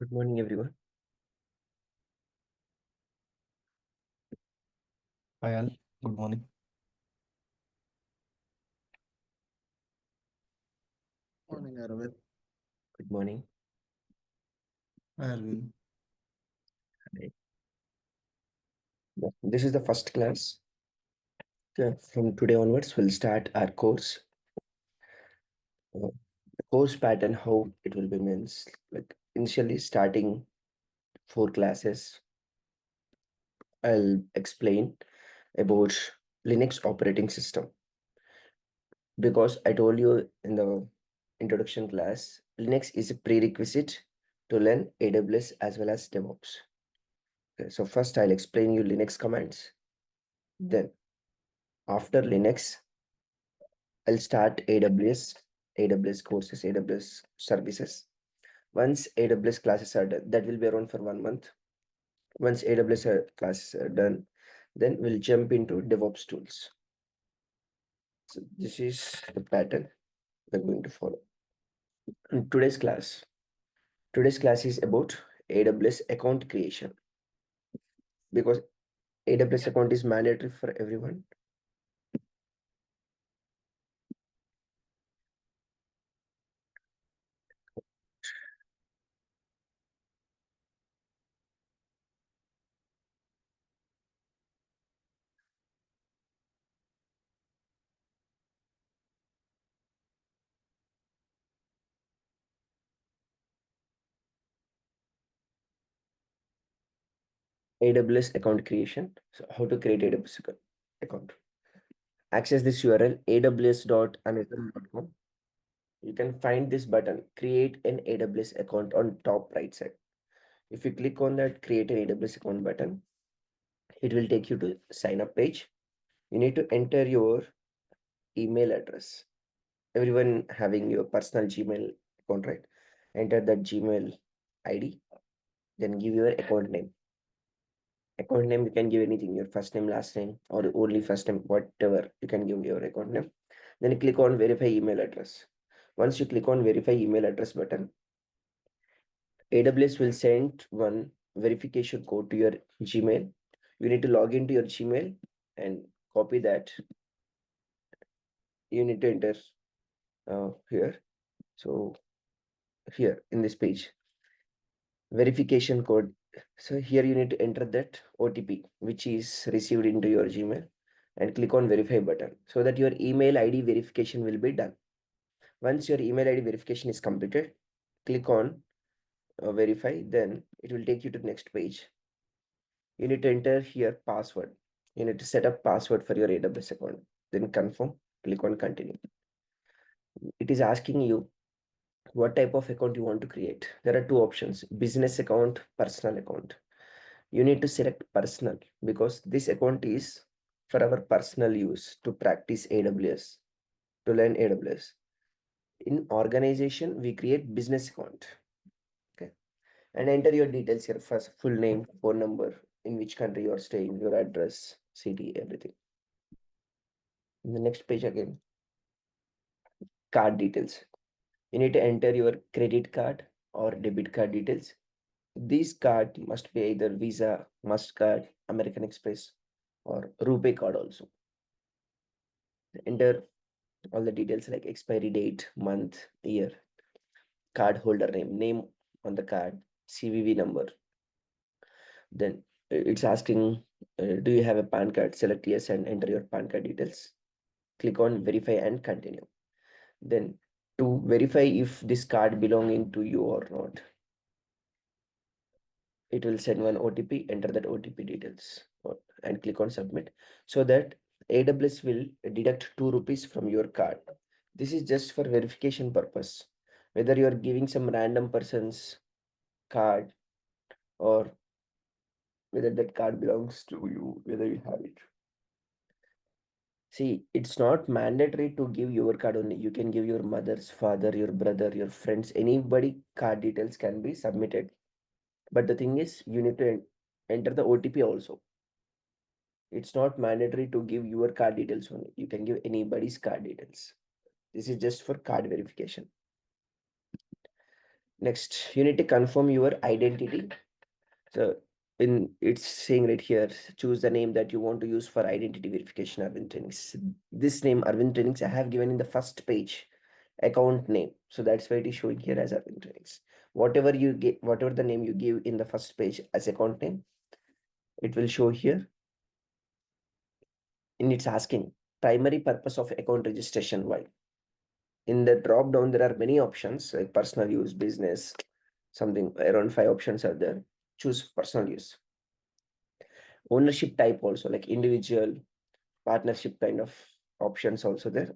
Good morning, everyone. Hi all, good morning. Morning, Aravind. Good morning. Hi Aravind. This is the first class. From today onwards, we'll start our course. The course pattern, how it will be means like initially starting 4 classes. I'll explain about Linux operating system because I told you in the introduction class, Linux is a prerequisite to learn AWS as well as DevOps. Okay, so first I'll explain you Linux commands. Then after Linux, I'll start AWS courses, AWS services. Once AWS classes are done, that will be around for 1 month. Once AWS classes are done, then we'll jump into DevOps tools. So this is the pattern we're going to follow. In today's class is about AWS account creation because AWS account is mandatory for everyone. AWS account creation. So how to create AWS account. Access this URL aws.amazon.com. You can find this button, create an AWS account on top right side. If you click on that create an AWS account button, it will take you to sign up page. You need to enter your email address. Everyone having your personal Gmail account, right? Enter that Gmail ID, then give your account name. Account name, you can give anything, your first name, last name, or only first name, whatever, you can give your account name. Then you click on verify email address. Once you click on verify email address button, AWS will send one verification code to your Gmail. You need to log into your Gmail and copy that. You need to enter here. So here in this page, verification code. So here you need to enter that OTP, which is received into your Gmail, and click on verify button so that your email ID verification will be done. Once your email ID verification is completed, click on verify, then it will take you to the next page. You need to enter here password. You need to set up password for your AWS account. Then confirm, click on continue. It is asking you what type of account you want to create. There are two options, business account, personal account. You need to select personal because this account is for our personal use to practice AWS, to learn AWS. In organization, we create business account. Okay. And enter your details here, first full name, phone number, in which country you are staying, your address, city, everything. In the next page again, card details. You need to enter your credit card or debit card details. This card must be either Visa, MasterCard, American Express, or RuPay card also. Enter all the details like expiry date, month, year, card holder name on the card, CVV number. Then it's asking, do you have a PAN card? Select yes and enter your PAN card details. Click on verify and continue. Then to verify if this card belonging to you or not, it will send one OTP, enter that OTP details and click on submit so that AWS will deduct 2 rupees from your card. This is just for verification purpose. Whether you are giving some random person's card or whether that card belongs to you, whether you have it. See, it's not mandatory to give your card only. You can give your mother's, father, your brother, your friends, anybody card details can be submitted. But the thing is, you need to enter the OTP also. It's not mandatory to give your card details only. You can give anybody's card details. This is just for card verification. Next, you need to confirm your identity. So it's saying right here, choose the name that you want to use for identity verification Arvind Trainings. This name Arvind Trainings I have given in the first page, account name. So that's why it is showing here as Arvind Trainings. Whatever you get, whatever the name you give in the first page as account name, it will show here. And it's asking primary purpose of account registration. Why? In the drop down, there are many options like personal use, business, something around 5 options are there. Choose personal use. Ownership type also like individual, partnership kind of options also there.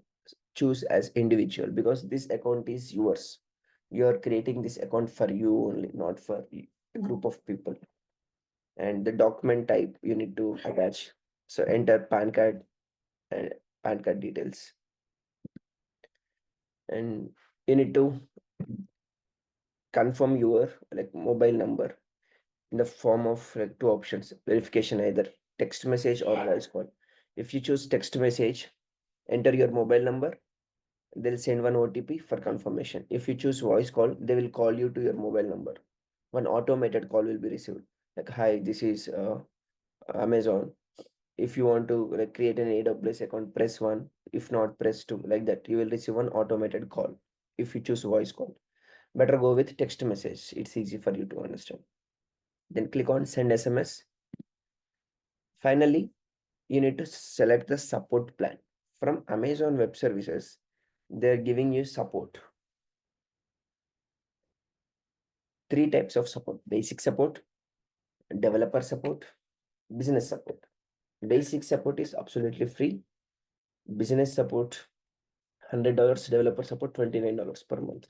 Choose as individual because this account is yours. You are creating this account for you only, not for a group of people. And the document type you need to attach. So enter PAN card and PAN card details. And you need to confirm your like mobile number in the form of like two options verification, either text message or voice call. If you choose text message, enter your mobile number, they'll send one OTP for confirmation. If you choose voice call, they will call you to your mobile number. One automated call will be received like, hi, this is Amazon. If you want to like create an AWS account, press 1. If not, press 2. Like that you will receive one automated call. If you choose voice call, better go with text message, it's easy for you to understand. Then click on send SMS. Finally, you need to select the support plan. From Amazon Web Services, they're giving you support. 3 types of support: basic support, developer support, business support. Basic support is absolutely free. Business support, $100. Developer support, $29 per month.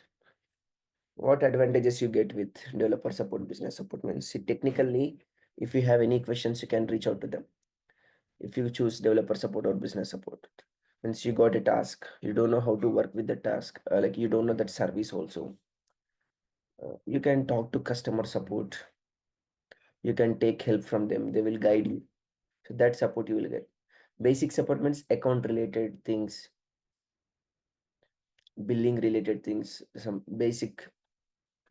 What advantages you get with developer support, business support means, see, technically, if you have any questions, you can reach out to them. If you choose developer support or business support, means you got a task, you don't know how to work with the task, like you don't know that service also. You can talk to customer support. You can take help from them. They will guide you. So that support you will get. Basic support means account related things, billing related things, some basic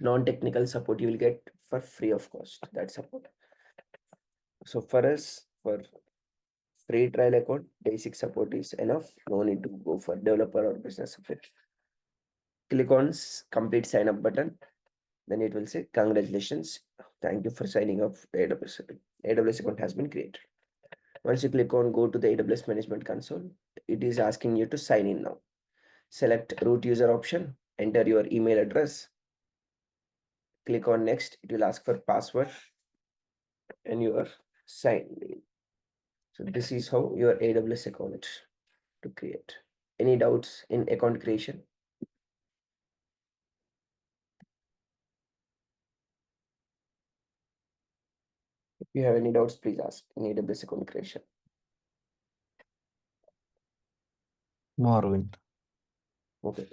non-technical support you will get for free of cost, that support. So for us, for free trial account, basic support is enough. No need to go for developer or business support. Click on complete sign up button. Then it will say, congratulations. Thank you for signing up AWS. AWS account has been created. Once you click on go to the AWS management console, it is asking you to sign in now. Select root user option, enter your email address, click on next. It will ask for password and you are signed in. So this is how your AWS account to create. Any doubts in account creation? If you have any doubts, please ask in AWS account creation. No, Arvind. Okay.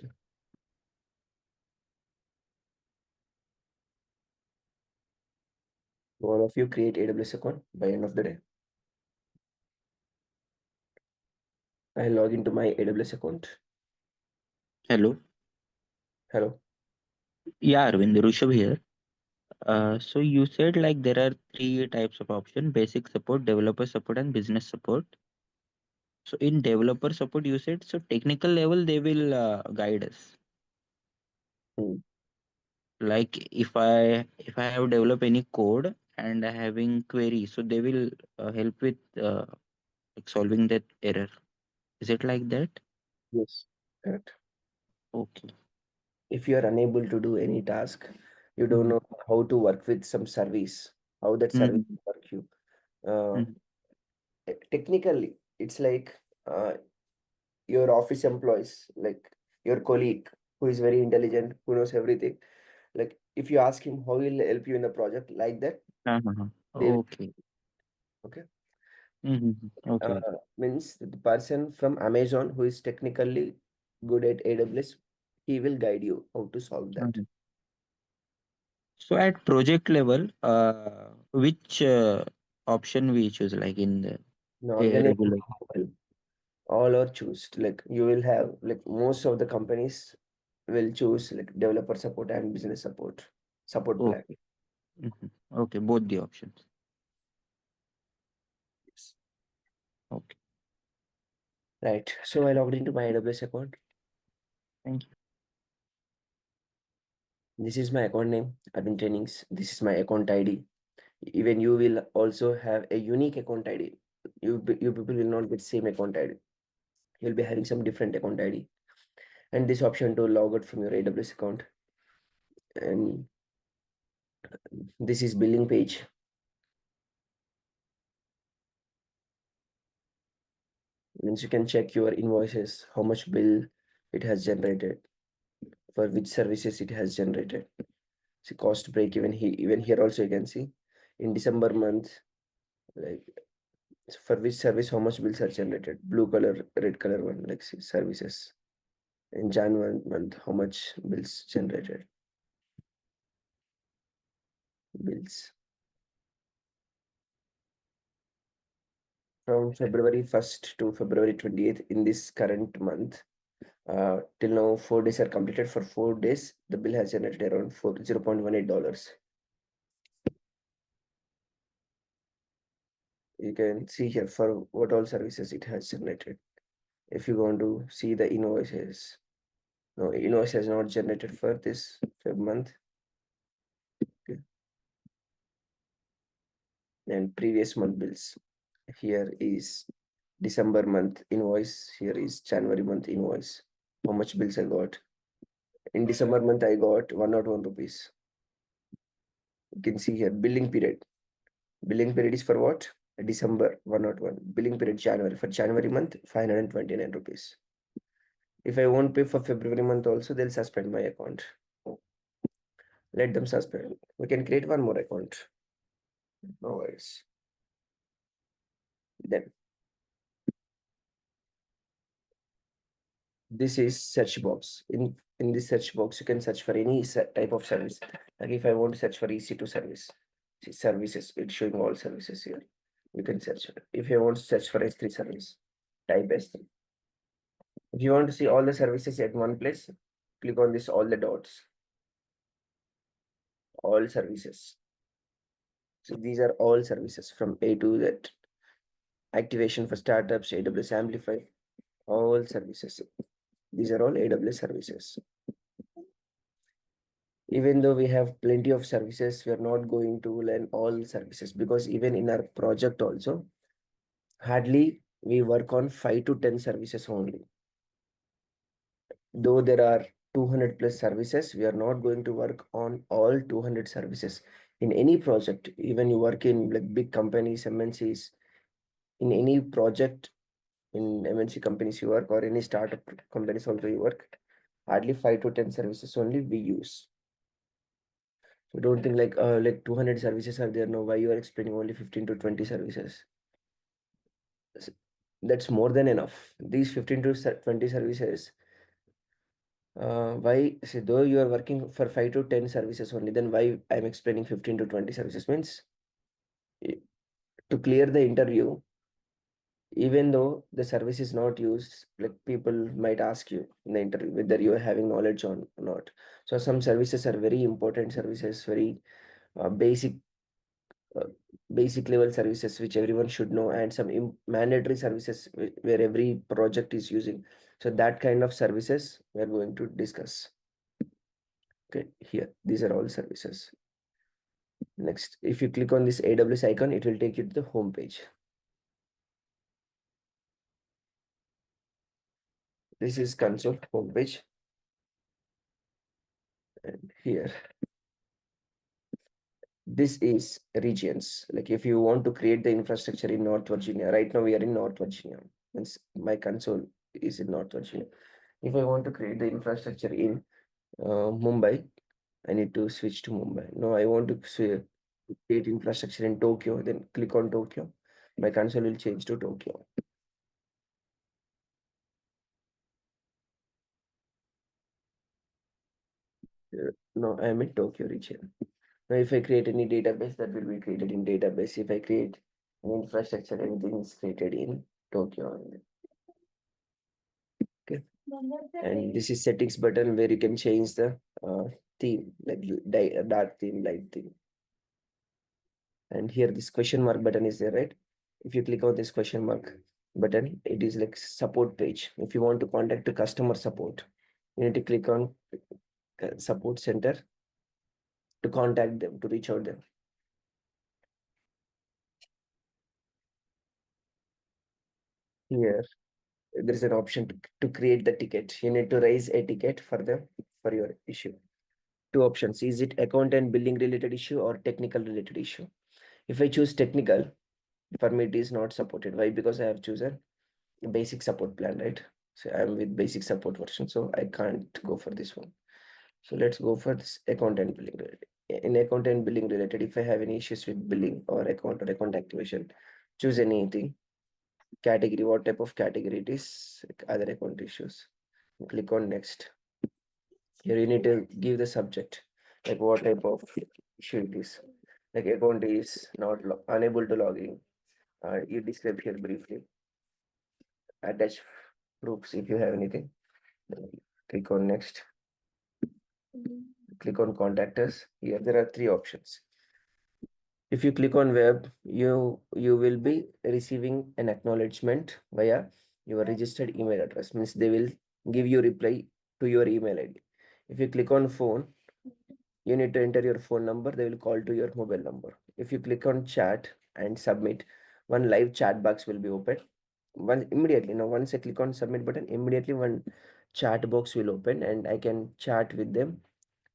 All of you create AWS account by end of the day. I log into my AWS account. Hello. Hello. Yeah, Arvind, Rishabh here. So you said like there are three types of option: basic support, developer support, and business support. So in developer support, you said so technical level they will guide us. Hmm. Like if I have developed any code and having query, so they will help with like solving that error. Is it like that? Yes, correct. Okay. If you are unable to do any task, you don't Mhm. know how to work with some service, how that service Mhm. will work you. Uh, Mhm. Technically, it's like your office employees, like your colleague who is very intelligent, who knows everything. Like if you ask him how he'll help you in the project, like that, Uh-huh. they will, Okay. okay. Mhm. Okay. Means the person from Amazon who is technically good at AWS, he will guide you how to solve that. Mhm. So at project level, which option we choose, like in the No, regular? organization, all are choose. Like you will have like most of the companies, will choose like developer support and business support plan. Okay. Okay, both the options. Yes. Okay. Right. So I logged into my AWS account. Thank you. This is my account name, Aravind Trainings. This is my account ID. Even you will also have a unique account ID. You people will not get same account ID. You'll be having some different account ID. And this option to log out from your AWS account. And this is billing page. Means you can check your invoices, how much bill it has generated, for which services it has generated. See cost break even here also you can see in December month, like for which service how much bills are generated. Blue color, red color one, like see, services. In January month, how much bills generated. Bills. From February 1st to February 28th in this current month. Till now, 4 days are completed. For 4 days, the bill has generated around $0.18. You can see here for what all services it has generated. If you want to see the invoices, no, invoice has not generated for this Feb month. Okay. And previous month bills. Here is December month invoice. Here is January month invoice. How much bills I got? In December month, I got 101 rupees. You can see here billing period. Billing period is for what? December 101. Billing period January. For January month, 529 rupees. If I won't pay for February month also, they'll suspend my account. Let them suspend. We can create one more account. No worries. Then this is search box. In this search box, you can search for any type of service. Like if I want to search for EC2 service, see services, it's showing all services here. You can search. If you want to search for S3 service, type S3. If you want to see all the services at one place, click on this, all the dots, all services. So these are all services from A to Z. Activation for startups, AWS Amplify, all services. These are all AWS services. Even though we have plenty of services, we are not going to learn all services because even in our project also, hardly we work on 5 to 10 services only. Though there are 200 plus services, we are not going to work on all 200 services. In any project, even you work in like big companies, MNCs, in any project, in MNC companies you work or any startup companies also you work, hardly 5 to 10 services only we use. So don't think like 200 services are there. No, why you are explaining only 15 to 20 services? That's more than enough. These 15 to 20 services, why say though you are working for 5 to 10 services only, then why I'm explaining 15 to 20 services means to clear the interview, even though the service is not used, like people might ask you in the interview whether you are having knowledge on or not. So some services are very important services, very basic uh, basic level services which everyone should know, and some mandatory services where every project is using. So that kind of services we are going to discuss. Okay, here these are all services. Next, if you click on this AWS icon, it will take you to the home page. This is console home page, and here this is regions. Like if you want to create the infrastructure in North Virginia, right now we are in North Virginia, means my console is in North Virginia. If I want to create the infrastructure in Mumbai, I need to switch to Mumbai. No, I want to create infrastructure in Tokyo, then click on Tokyo. My console will change to Tokyo. No, I am in Tokyo region. Now, if I create any database, that will be created in database. If I create an infrastructure, everything is created in Tokyo. Okay, and this is settings button where you can change the theme, like dark theme, light theme. And here this question mark button is there, right? If you click on this question mark button, it is like support page. If you want to contact the customer support, you need to click on support center to contact them, to reach out them. Here there is an option to create the ticket. You need to raise a ticket for your issue. Two options: is it account and billing related issue or technical related issue? If I choose technical, for me it is not supported. Why? Because I have chosen a basic support plan, right? So I'm with basic support version, so I can't go for this one. So let's go for this account and billing related. In account and billing related, if I have any issues with billing or account activation, choose anything. Category, what type of category it is, like other account issues. Click on next. Here you need to give the subject, like what type of issue it is. Like account is not unable to log in. You describe here briefly. Attach proofs if you have anything. Then click on next. Click on contact us. Here there are three options. If you click on web, you will be receiving an acknowledgement via your registered email address. Means they will give you reply to your email ID. If you click on phone, you need to enter your phone number. They will call to your mobile number. If you click on chat and submit, one live chat box will be open. Immediately, once I click on submit button, immediately one chat box will open and I can chat with them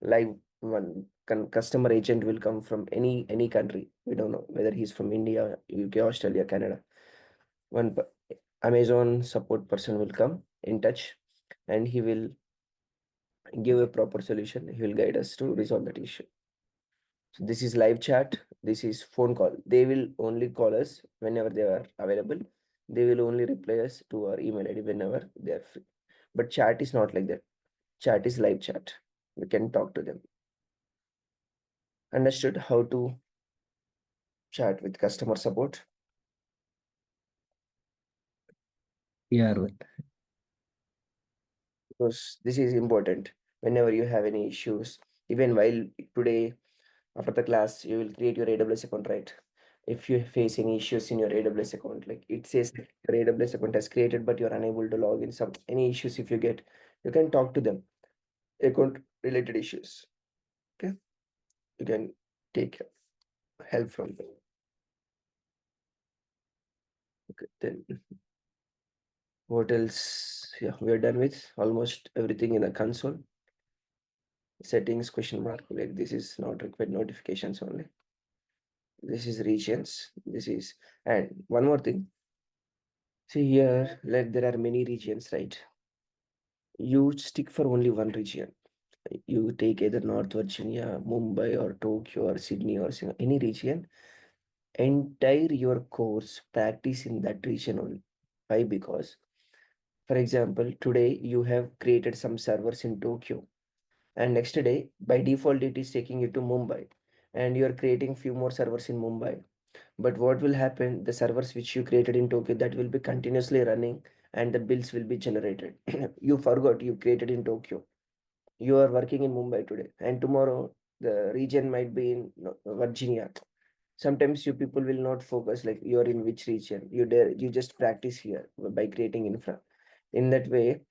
live. One customer agent will come from any country. We don't know whether he's from India, UK, Australia, Canada. One Amazon support person will come in touch and he will give a proper solution. He will guide us to resolve that issue. So this is live chat. This is phone call. They will only call us whenever they are available. They will only reply us to our email ID whenever they are free. But chat is not like that. Chat is live chat. We can talk to them. Understood how to chat with customer support? Yeah, Arvind. Because this is important. Whenever you have any issues, even while today after the class, you will create your AWS account, right? If you face any issues in your AWS account, like it says your AWS account has created, but you're unable to log in, any issues if you get, you can talk to them. Account related issues. Okay. You can take help from them. Okay, then what else? Yeah, we're done with almost everything in the console. Settings question mark, like this is not required, notifications only. This is regions. This is, and one more thing. See here, like there are many regions, right? You stick for only one region. You take either North Virginia, Mumbai, or Tokyo, or Sydney, or any region. Entire your course practice in that region only. Why? Because, for example, today you have created some servers in Tokyo, and next day by default it is taking you to Mumbai, and you are creating few more servers in Mumbai. But what will happen? The servers which you created in Tokyo, that will be continuously running and the bills will be generated. You forgot you created in Tokyo. You are working in Mumbai today, and tomorrow the region might be in Virginia. Sometimes you people will not focus like you're in which region. You just practice here by creating infra. In that way,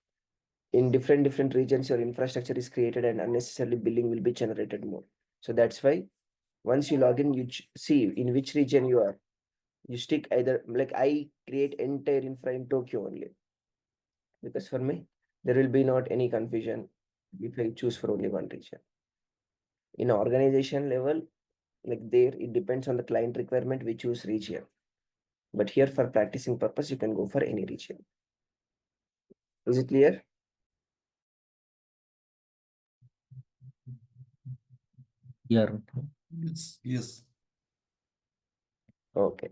in different regions, your infrastructure is created and unnecessarily billing will be generated more. So that's why once you log in, you see in which region you are. You stick either, like I create entire infra in Tokyo only, because for me there will be not any confusion if I choose for only one region. In organization level, like there it depends on the client requirement, we choose region. But here for practicing purpose, you can go for any region. Is it clear? Yeah, Arvind. Yes. Yes. Okay.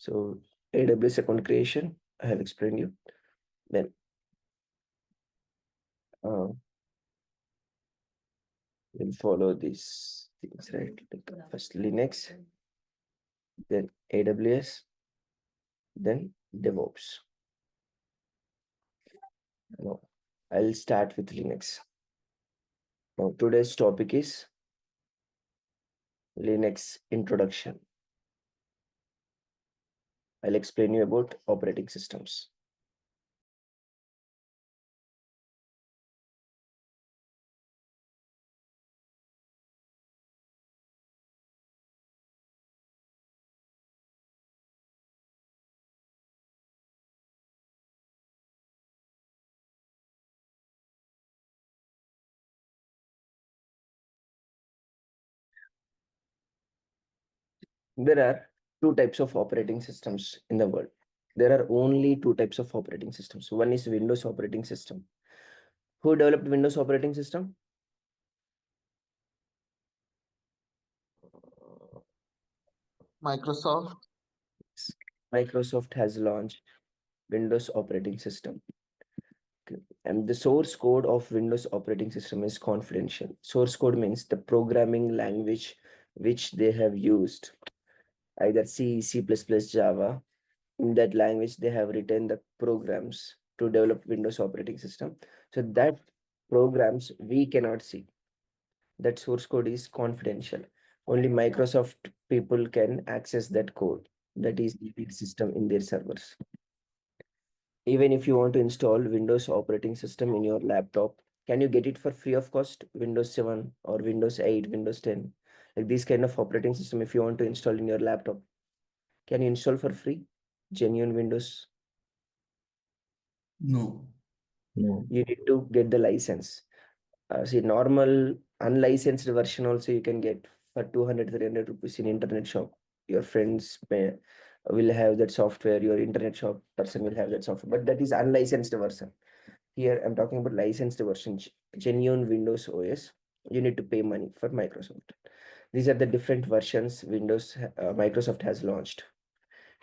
So AWS account creation, I have explained you. Then we'll follow these things, right? Like first Linux, then AWS, then DevOps. Now I'll start with Linux. Now today's topic is Linux introduction. I'll explain you about operating systems. There are two types of operating systems in the world. There are only two types of operating systems. One is Windows operating system. Who developed Windows operating system? Microsoft. Microsoft has launched Windows operating system. Okay. And the source code of Windows operating system is confidential. Source code means the programming language which they have used, either C, C++, Java. In that language, they have written the programs to develop Windows operating system. So that programs we cannot see. That source code is confidential. Only Microsoft people can access that code. That is the system in their servers. Even if you want to install Windows operating system in your laptop, can you get it for free of cost? Windows 7 or Windows 8, Windows 10, like this kind of operating system, if you want to install in your laptop, can you install for free? Genuine Windows? No. No. You need to get the license. See, normal unlicensed version also you can get for 200, 300 rupees in internet shop. Your friends will have that software, your internet shop person will have that software, but that is unlicensed version. Here I'm talking about licensed version, genuine Windows OS. You need to pay money for Microsoft. These are the different versions Microsoft has launched.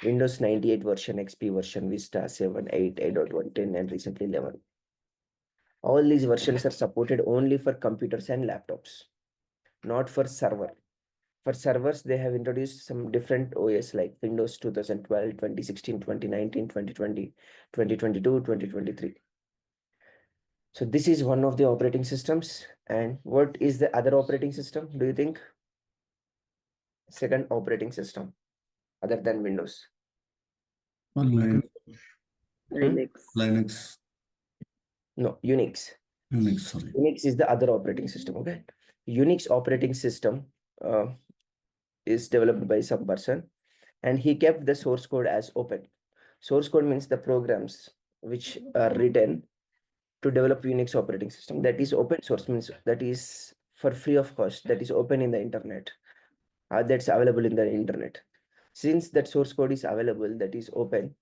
Windows 98 version, XP version, Vista 7, 8, 8.1, 10, and recently 11. All these versions are supported only for computers and laptops, not for server. For servers, they have introduced some different OS like Windows 2012, 2016, 2019, 2020, 2022, 2023. So this is one of the operating systems. And what is the other operating system, do you think? Second operating system, other than Windows. Linux. Linux. Linux. No, Unix. Unix, sorry. Unix is the other operating system, okay? Unix operating system is developed by some person, and he kept the source code as open. Source code means the programs which are written to develop Unix operating system. That is open source, means that is for free of cost, that is open in the internet. That's available in the internet. Since that source code is available, that is open,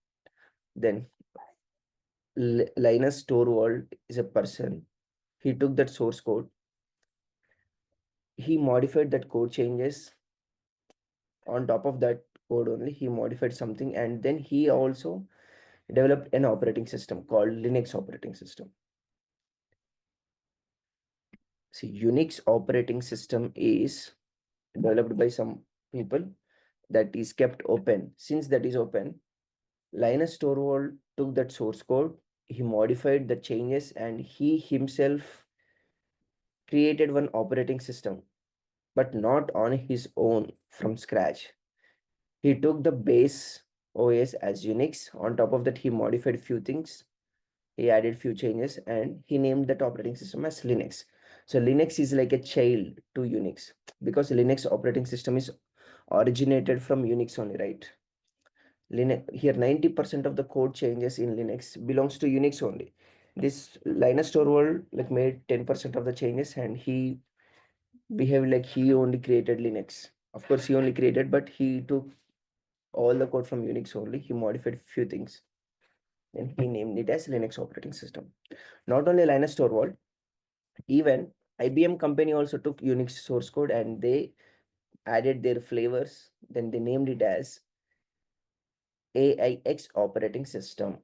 then Linus Torvald is a person. He took that source code, he modified that code changes. On top of that code only, he modified something, and then he also developed an operating system called Linux operating system. See, Unix operating system is developed by some people, that is kept open. Since that is open, Linus Torvald took that source code, he modified the changes, and he himself created one operating system, but not on his own from scratch. He took the base OS as Unix. On top of that, he modified few things. He added few changes, and he named that operating system as Linux. So Linux is like a child to Unix, because Linux operating system is originated from Unix only, right? Linux, here 90% of the code changes in Linux belongs to Unix only. This Linus Torvald like made 10% of the changes, and he behaved like he only created Linux. Of course, he only created, but he took all the code from Unix only. He modified few things, and he named it as Linux operating system. Not only Linus Torvald, even IBM company also took Unix source code and they added their flavors. Then they named it as AIX operating system.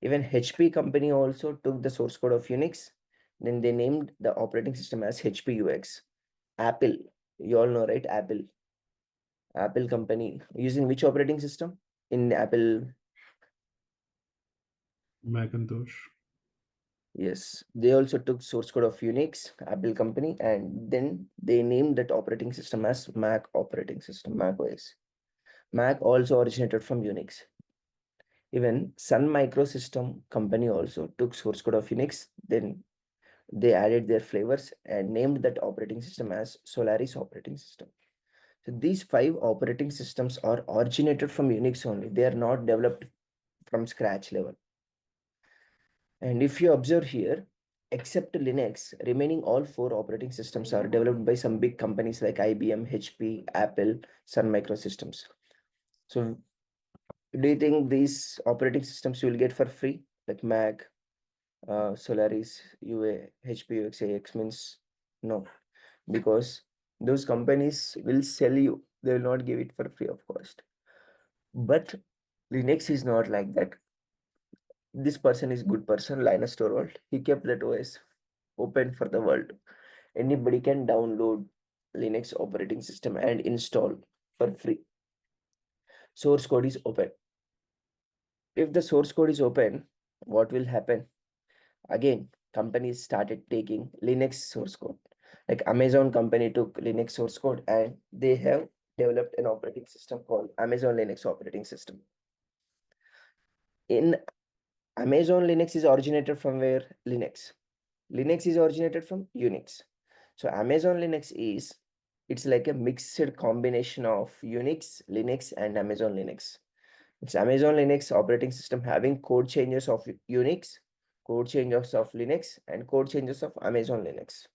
Even HP company also took the source code of Unix. Then they named the operating system as HPUX. Apple, you all know, right? Apple company using which operating system in Apple? Macintosh. Yes, they also took source code of Unix, Apple company, and then they named that operating system as Mac operating system, Mac OS. Mac also originated from Unix. Even Sun Microsystem company also took source code of Unix, then they added their flavors and named that operating system as Solaris operating system. So these 5 operating systems are originated from Unix only. They are not developed from scratch level. And if you observe here, except Linux, remaining all 4 operating systems are developed by some big companies like IBM, HP, Apple, Sun Microsystems. So do you think these operating systems you will get for free, like Mac, Solaris, UA, HP, UX, means no, because those companies will sell you. They will not give it for free of cost. But Linux is not like that. This person is good person, Linus Torvald. He kept that OS open for the world. Anybody can download Linux operating system and install for free. Source code is open. If the source code is open, what will happen? Again, companies started taking Linux source code. Like Amazon company took Linux source code and they have developed an operating system called Amazon Linux operating system. In Amazon Linux is originated from where? Linux. Linux is originated from Unix. So Amazon Linux is, it's like a mixed combination of Unix, Linux, and Amazon Linux. It's Amazon Linux operating system having code changes of Unix, code changes of Linux, and code changes of Amazon Linux.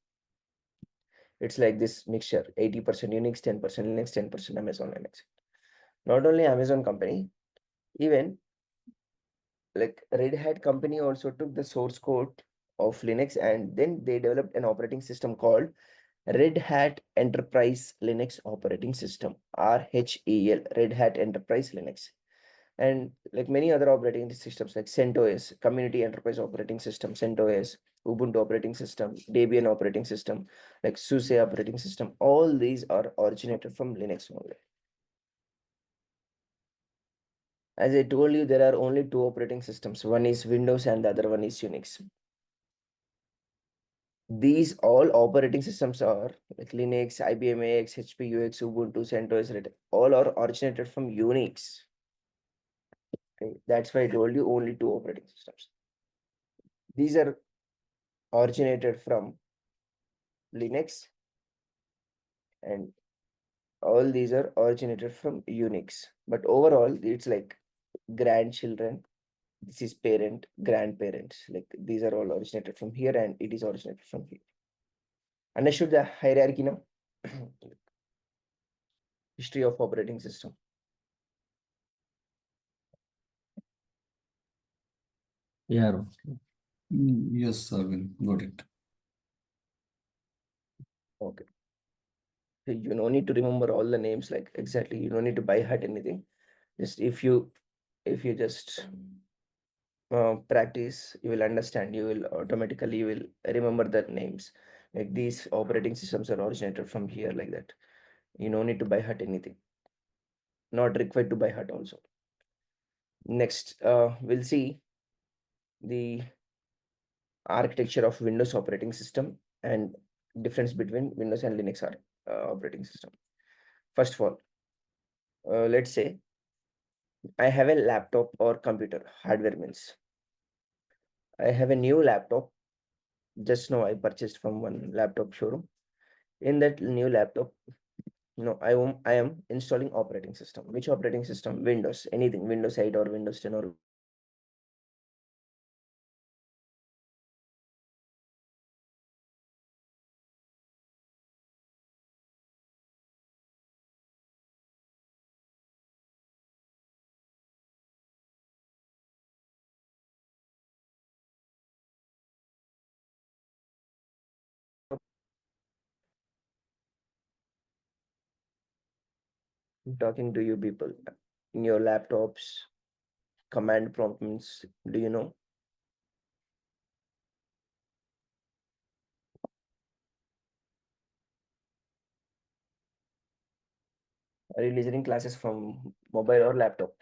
It's like this mixture, 80% Unix, 10% Linux, 10% Amazon Linux. Not only Amazon company, even like Red Hat company also took the source code of Linux and then they developed an operating system called Red Hat Enterprise Linux Operating System, RHEL, Red Hat Enterprise Linux. And like many other operating systems like CentOS, Community Enterprise Operating System, CentOS, Ubuntu operating system, Debian operating system, like SUSE operating system, all these are originated from Linux only. As I told you, there are only 2 operating systems. One is Windows and the other one is Unix. These all operating systems are like Linux, IBM AX, HP UX, Ubuntu, CentOS, Red Hat, all are originated from Unix. Okay, that's why I told you only 2 operating systems. These are originated from Linux and all these are originated from Unix. But overall, it's like grandchildren. This is parent, grandparents. Like these are all originated from here and it is originated from here. Understood the hierarchy now? History of operating system. Yeah. Yes, Arvind, got it. Okay. So you no need to remember all the names like exactly. You don't need to buy heart anything. Just if you just practice, you will understand. You will automatically you will remember the names. Like these operating systems are originated from here like that. You no need to buy heart anything. Not required to buy heart also. Next, we'll see the architecture of Windows operating system and difference between Windows and Linux operating system. First of all, let's say I have a laptop or computer, hardware means. I have a new laptop. Just now I purchased from one laptop showroom. In that new laptop, I am installing operating system. Which operating system? Windows, anything, Windows 8 or Windows 10 or I'm talking to you people. in your laptops, command prompt means, do you know? Are you listening classes from mobile or laptop?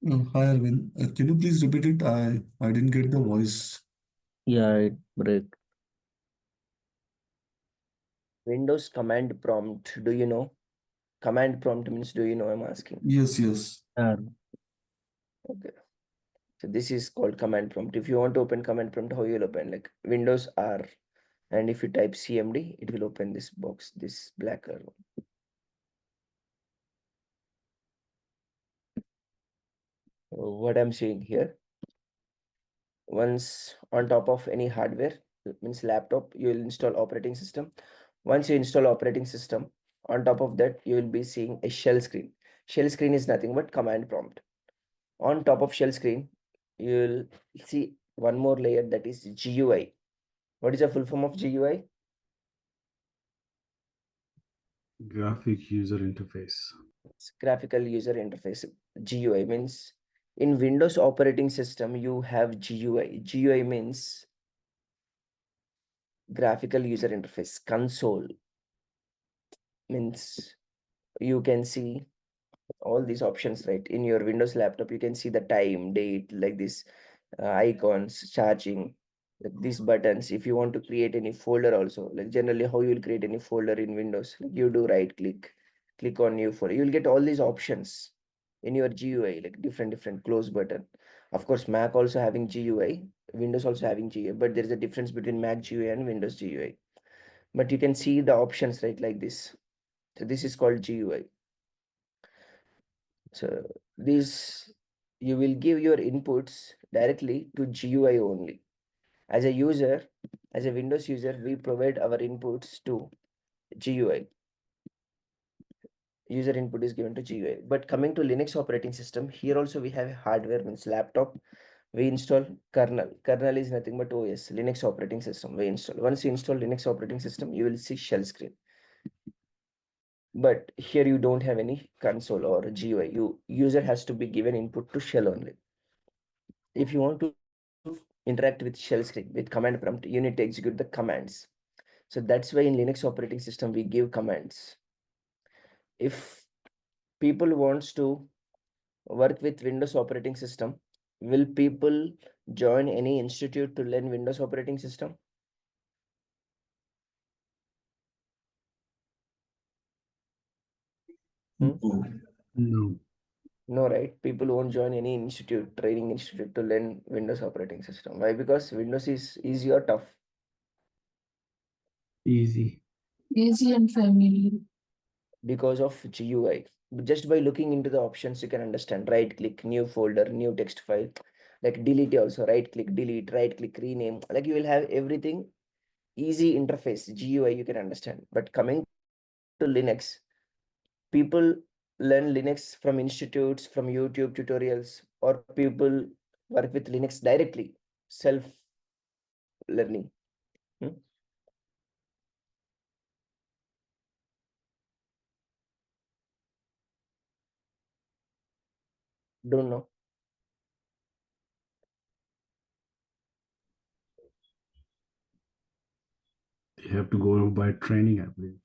Hi, Arvind. Can you please repeat it? I didn't get the voice. Yeah, it break. Windows command prompt, do you know? Command prompt means, do you know? I'm asking. Yes, yes. Yeah, Okay. So this is called command prompt. If you want to open command prompt, how you'll open? Like Windows R, and if you type CMD, it will open this box, this black color one. What I'm saying here, once on top of any hardware, means laptop, you will install operating system. Once you install operating system, on top of that, you will be seeing a shell screen. Shell screen is nothing but command prompt. On top of shell screen, you'll see one more layer, that is GUI. What is the full form of GUI? Graphic user interface. It's graphical user interface. GUI means in Windows operating system, you have GUI. GUI means graphical user interface. Console means you can see all these options, right? In your Windows laptop, you can see the time, date, like this, icons, charging, like these buttons. If you want to create any folder also, like generally how you will create any folder in Windows, like you do right click on new folder. You'll get all these options in your GUI, like different close button. Of course, Mac also having GUI, Windows also having GUI, but there is a difference between Mac GUI and Windows GUI. But you can see the options, right, like this. So this is called GUI. So this, you will give your inputs directly to GUI only. As a user, as a Windows user, we provide our inputs to GUI. User input is given to GUI. But coming to Linux operating system, here also we have hardware, means laptop. We install kernel. Kernel is nothing but OS, Linux operating system. We install. Once you install Linux operating system, you will see shell screen. But here you don't have any console or GUI. User has to be given input to shell only. If you want to interact with shell script with command prompt, you need to execute the commands. So that's why in Linux operating system we give commands. If people wants to work with Windows operating system, will people join any institute to learn Windows operating system? No. No. No, right? People won't join any institute, training institute to learn Windows operating system. Why? Because Windows is easy or tough? Easy. Easy and familiar. Because of GUI. Just by looking into the options, you can understand. Right click, new folder, new text file. Like delete also, right click, delete, right click, rename. Like you will have everything easy interface, GUI, you can understand. But coming to Linux, people learn Linux from institutes, from YouTube tutorials, or people work with Linux directly, self-learning. Don't know. You have to go by training, I believe.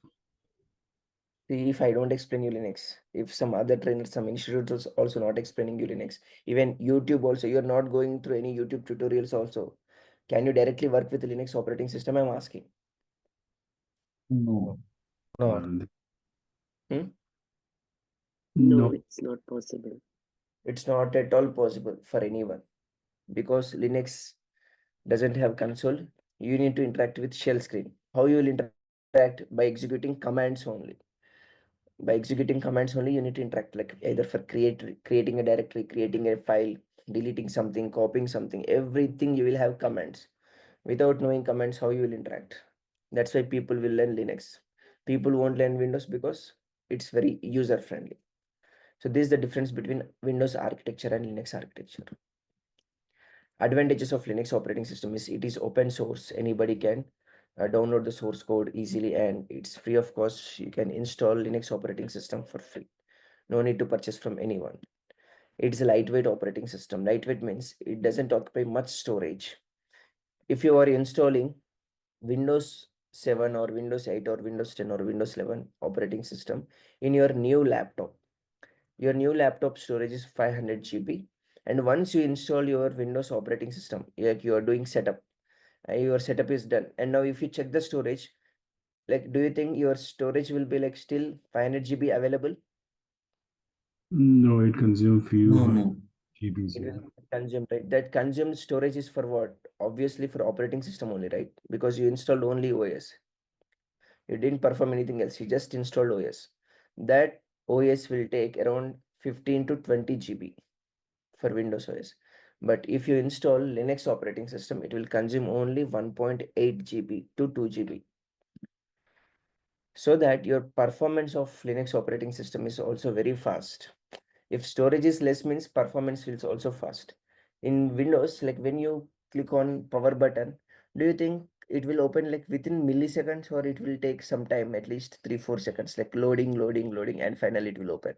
See, if I don't explain you Linux, if some other trainer, some institutes also not explaining you Linux, even YouTube also, you're not going through any YouTube tutorials also. Can you directly work with the Linux operating system? I'm asking. no. No. No, No. it's not possible. It's not at all possible for anyone, because Linux doesn't have console. You need to interact with shell screen. How you will interact? By executing commands only. By executing commands only, you need to interact, like either for creating a directory, creating a file, deleting something, copying something, everything you will have commands. Without knowing commands, how you will interact? That's why people will learn Linux. People won't learn Windows because it's very user friendly. So this is the difference between Windows architecture and Linux architecture. Advantages of Linux operating system is it is open source. Anybody can download the source code easily, and it's free of cost. You can install Linux operating system for free. No need to purchase from anyone. It's a lightweight operating system. Lightweight means it doesn't occupy much storage. If you are installing Windows 7 or Windows 8 or Windows 10 or Windows 11 operating system in your new laptop, your new laptop storage is 500 GB. And once you install your Windows operating system, like you are doing setup, your setup is done. And now if you check the storage, like, do you think your storage will be like still 500 GB available? No, it consumes few No, hundred no. GBs. It Yeah. will consume, right? That consumed storage is for what? Obviously for operating system only, right? Because you installed only OS. You didn't perform anything else. You just installed OS. That OS will take around 15 to 20 GB for Windows OS. But if you install Linux operating system, it will consume only 1.8 GB to 2 GB. So that your performance of Linux operating system is also very fast. If storage is less means performance feels also fast. In Windows, like when you click on power button, do you think it will open like within milliseconds, or it will take some time, at least 3-4 seconds, like loading, and finally it will open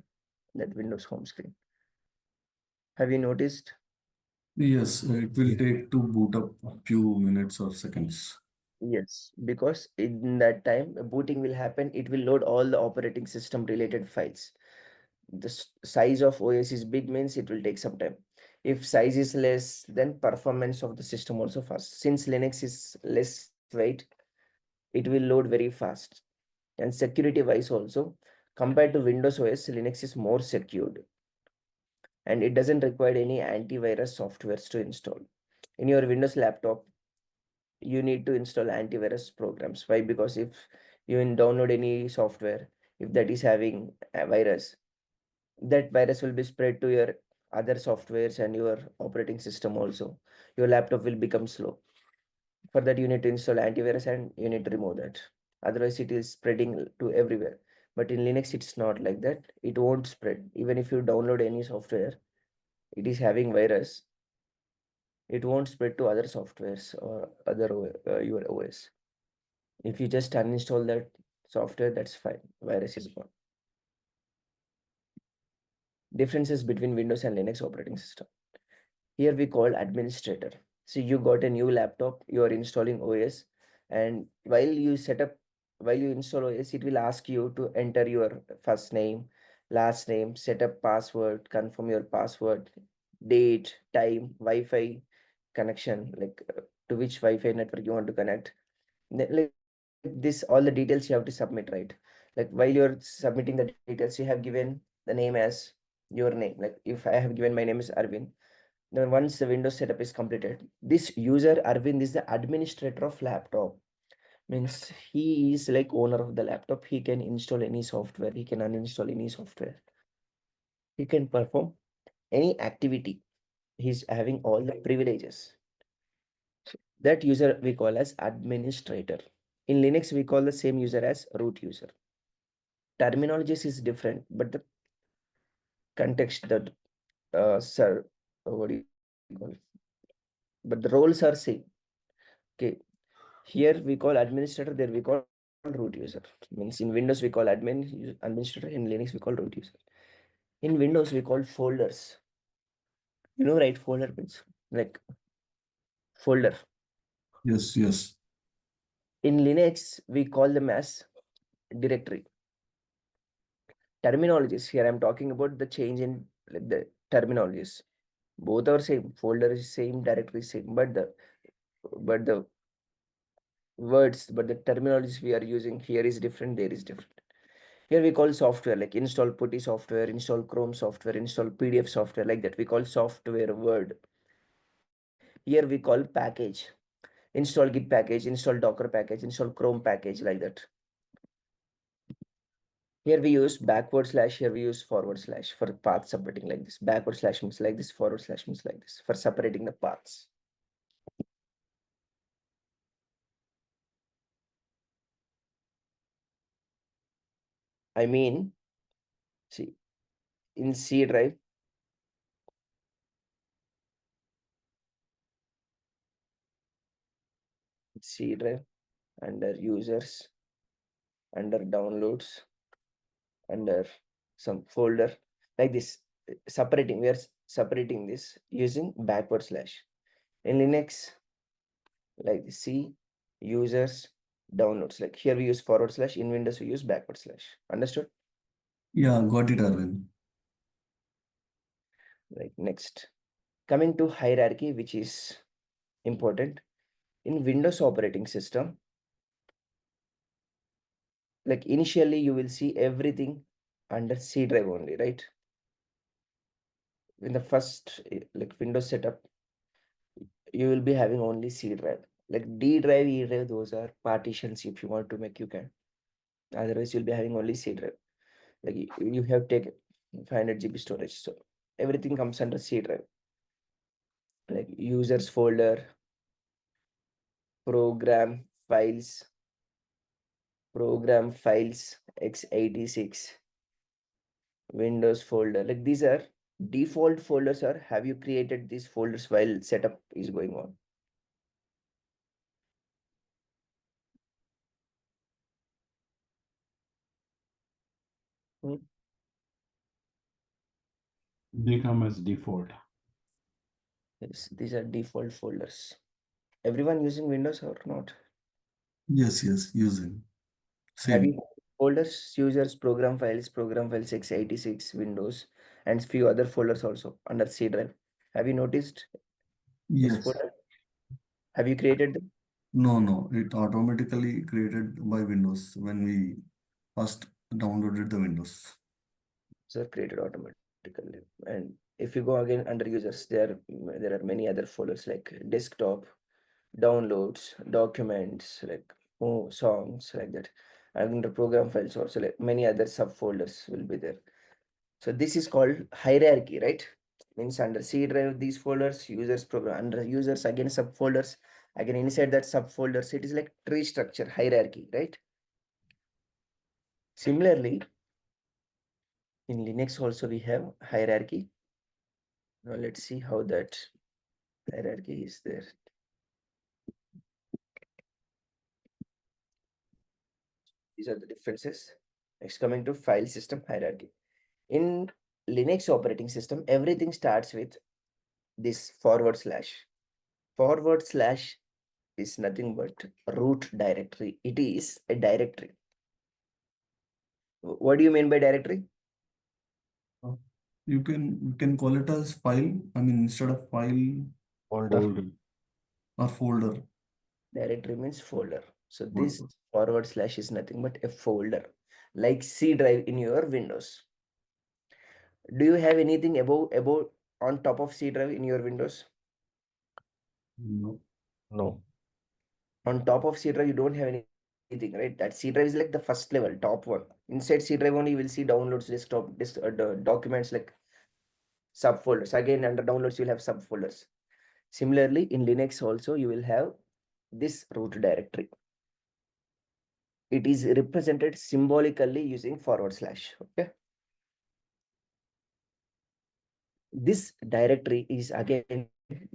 that Windows home screen? Have you noticed? Yes, it will take to boot up a few minutes or seconds. Yes, because in that time booting will happen, it will load all the operating system related files. The size of OS is big means it will take some time. If size is less, then performance of the system also fast. Since Linux is less weight, it will load very fast. And security wise also, compared to Windows OS, Linux is more secured. And it doesn't require any antivirus softwares to install. In your Windows laptop, you need to install antivirus programs. Why? Because if you download any software, if that is having a virus, that virus will be spread to your other softwares and your operating system also. Your laptop will become slow. For that, you need to install antivirus and you need to remove that. Otherwise, it is spreading to everywhere. But in Linux, it's not like that. It won't spread. Even if you download any software, it is having virus, it won't spread to other softwares or your OS. If you just uninstall that software, that's fine. Virus is gone. Differences between Windows and Linux operating system. Here we call administrator. So you got a new laptop, you are installing OS, and while you install OS, it will ask you to enter your first name, last name, set up password, confirm your password, date, time, Wi-Fi connection, like to which Wi-Fi network you want to connect. Like this, all the details you have to submit, right? Like while you're submitting the details, you have given the name as your name. Like if I have given my name is Arvind, then once the Windows setup is completed, this user Arvind is the administrator of laptop. Means he is like owner of the laptop. He can install any software. He can uninstall any software. He can perform any activity. He's having all the privileges. That user we call as administrator. In Linux, we call the same user as root user. Terminologies is different, but the context that sir, what do you call it? But the roles are same. Okay, here we call administrator, there we call root user. Means in Windows we call administrator, in Linux we call root user. In Windows we call folders. You know, right? Folder means like folder. Yes, yes. In Linux we call them as directory. Terminologies, here I'm talking about the change in like the terminologies. Both are same, folder is same, directory is same, but the words, but the terminologies we are using here is different, there is different. Here we call software like install putty software, install Chrome software, install PDF software, like that. We call software word. Here we call package. Install Git package, install Docker package, install Chrome package, like that. Here we use backward slash, here we use forward slash for path separating, like this. Backward slash means like this, forward slash means like this, for separating the paths. I mean, see, in C drive, C drive, under users, under downloads, under some folder like this, separating, we are separating this using backward slash. In Linux, like C, users, downloads, like here we use forward slash, in Windows we use backward slash. Understood? Yeah, got it, Arvind. Like next, coming to hierarchy, which is important in Windows operating system. Like initially you will see everything under C drive only, right? In the first like Windows setup, you will be having only C drive. Like D drive, E drive, those are partitions. If you want to make, you can. Otherwise, you'll be having only C drive. Like you have taken 500 GB storage, so everything comes under C drive. Like users folder, program files, x86, Windows folder. Like these are default folders, or have you created these folders while setup is going on? They come as default. Yes, these are default folders. Everyone using Windows or not? Yes, using. Have Same. you folders, users, program files, x86, Windows, and few other folders also under C drive? Have you noticed this Yes. folder? Have you created them? No, it automatically created by Windows when we first downloaded the Windows. So created automatically. And if you go again under users, there are many other folders like desktop, downloads, documents, like songs, like that. And under program files also, like many other subfolders will be there. So this is called hierarchy, right? Means under C drive, these folders, users program, under users again subfolders, again inside that subfolders, it is like tree structure, hierarchy, right? Similarly, in Linux also we have hierarchy. Now let's see how that hierarchy is there. These are the differences. Next, coming to file system hierarchy. In Linux operating system, everything starts with this forward slash. Forward slash is nothing but root directory. It is a directory. What do you mean by directory? You can call it as file. I mean, instead of file Folder. or folder. Directory means folder. So Folder. this forward slash is nothing but a folder, like C drive in your Windows. Do you have anything above on top of C drive in your Windows? No. On top of C drive, you don't have anything, right? That C drive is like the first level, top one. Inside C drive only, you will see downloads, desktop, documents, like subfolders. Again, under downloads, you'll have subfolders. Similarly, in Linux also, you will have this root directory. It is represented symbolically using forward slash. Okay. This directory is again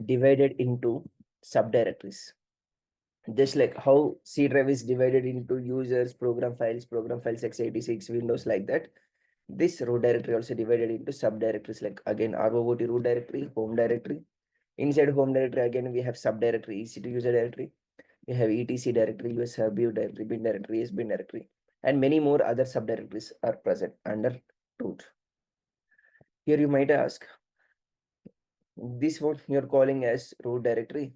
divided into subdirectories. Just like how C drive is divided into users, program files, x86, Windows, like that. This root directory also divided into subdirectories, like again ROOT root directory, home directory. Inside home directory, again we have subdirectory, EC2 user directory. We have etc directory, USRBU directory, bin directory, SBin directory, and many more other subdirectories are present under root. Here you might ask, this what you're calling as root directory,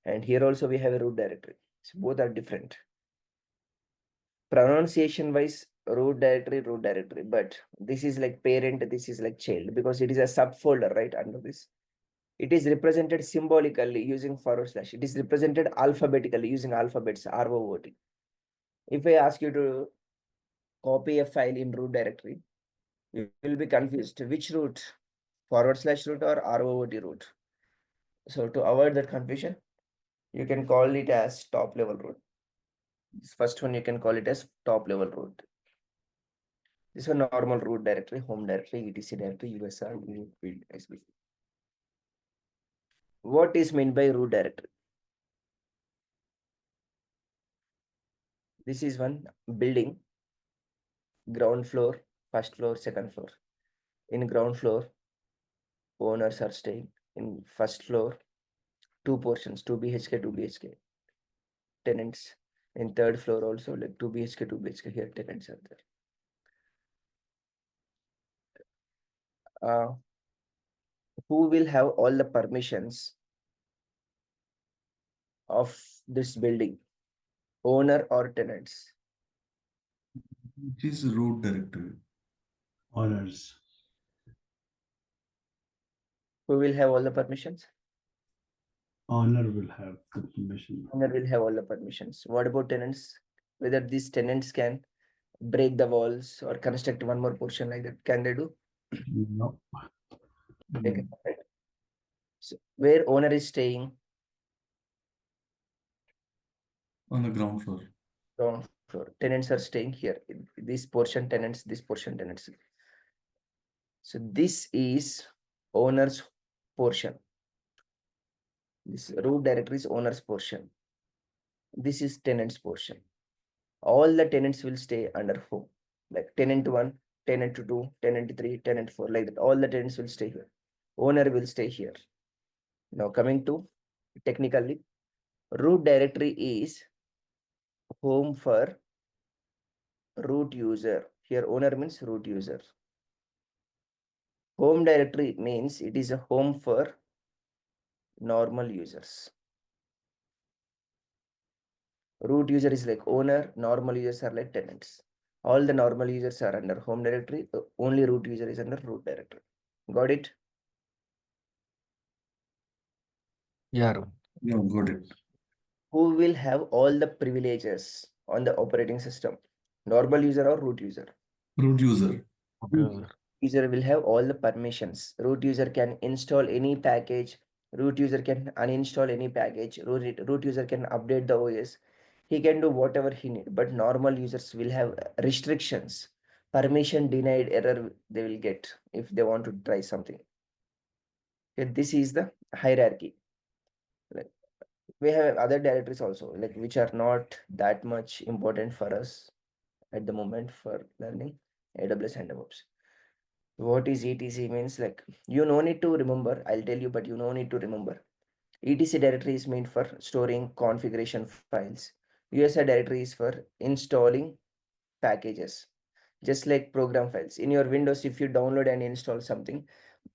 and here also we have a root directory. So both are different. Pronunciation wise, root directory, but this is like parent, this is like child, because it is a subfolder, right? Under this, it is represented symbolically using forward slash. It is represented alphabetically using alphabets, ROOT. If I ask you to copy a file in root directory, you will be confused. Which root? Forward slash root or ROOT root? So to avoid that confusion, you can call it as top level root. This first one you can call it as top level root. This one normal root directory, home directory, etc directory, USR, field, SB. What is meant by root directory? This is one building ground floor, first floor, second floor. In ground floor, owners are staying. In first floor, two portions, 2 BHK, 2 BHK. Tenants. In third floor also, like 2 BHK, 2 BHK, here tenants are there. Who will have all the permissions of this building? Owner or tenants? It is root directory. Owners. Who will have all the permissions? Owner will have the permission. Owner will have all the permissions. What about tenants? Whether these tenants can break the walls or construct one more portion like that, can they do? No. They can, right? So where owner is staying? On the ground floor. Ground floor. Tenants are staying here. This portion tenants, this portion tenants. So this is owner's portion. This root directory is owner's portion. This is tenant's portion. All the tenants will stay under home. Like tenant 1, tenant 2, tenant 3, tenant 4, like that. All the tenants will stay here. Owner will stay here. Now coming to technically, root directory is home for root user. Here owner means root user. Home directory means it is a home for normal users. Root user is like owner, normal users are like tenants. All the normal users are under home directory, only root user is under root directory. Got it? Yeah. Yeah, got it. Who will have all the privileges on the operating system? Normal user or root user? Root user. User will have all the permissions. Root user can install any package. Root user can uninstall any package. Root user can update the OS. He can do whatever he need. But normal users will have restrictions. Permission denied error they will get if they want to try something. Okay, this is the hierarchy. Like, we have other directories also, like which are not that much important for us at the moment for learning AWS and DevOps. What is etc means, like you no need to remember, I'll tell you, but you no need to remember. etc directory is meant for storing configuration files. USR directory is for installing packages, just like program files. In your Windows, if you download and install something,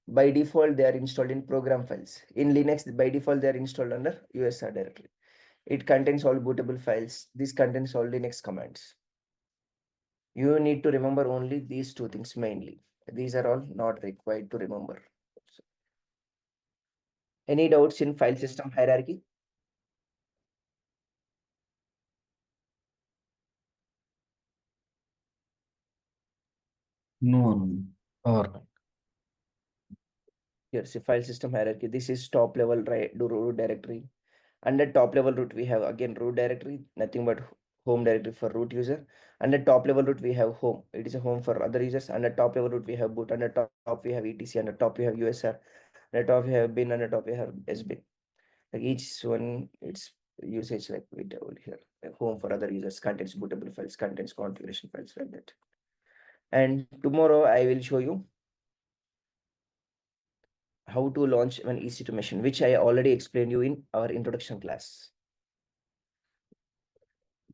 by default they are installed in program files. In Linux, by default they are installed under USR directory. It contains all bootable files. This contains all Linux commands. You need to remember only these two things mainly. These are all not required to remember. Any doubts in file system hierarchy? No. Or Here's a file system hierarchy. This is top level root directory. Under top level root, we have again root directory, nothing but home directory for root user. Under top level root, we have home. It is a home for other users. Under top level root, we have boot. Under top we have etc. Under top we have USR. Under top we have bin. Under top we have sbin. Like each one, its usage like we told here. Like home for other users, contains bootable files, contains configuration files like that. And tomorrow I will show you how to launch an EC2 machine, which I already explained you in our introduction class.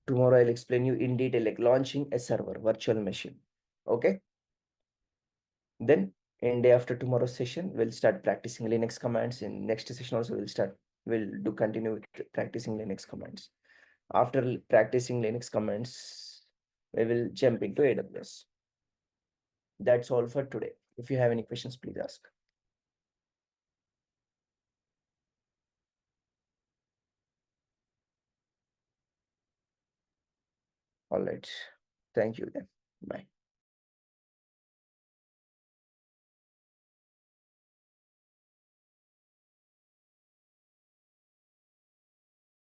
Tomorrow I'll explain you in detail, like launching a server, virtual machine. Okay. Then in day after tomorrow's session, we'll start practicing Linux commands. In next session also, we'll continue with practicing Linux commands. After practicing Linux commands, we will jump into AWS. That's all for today. If you have any questions, please ask. All right. Thank you then. Bye.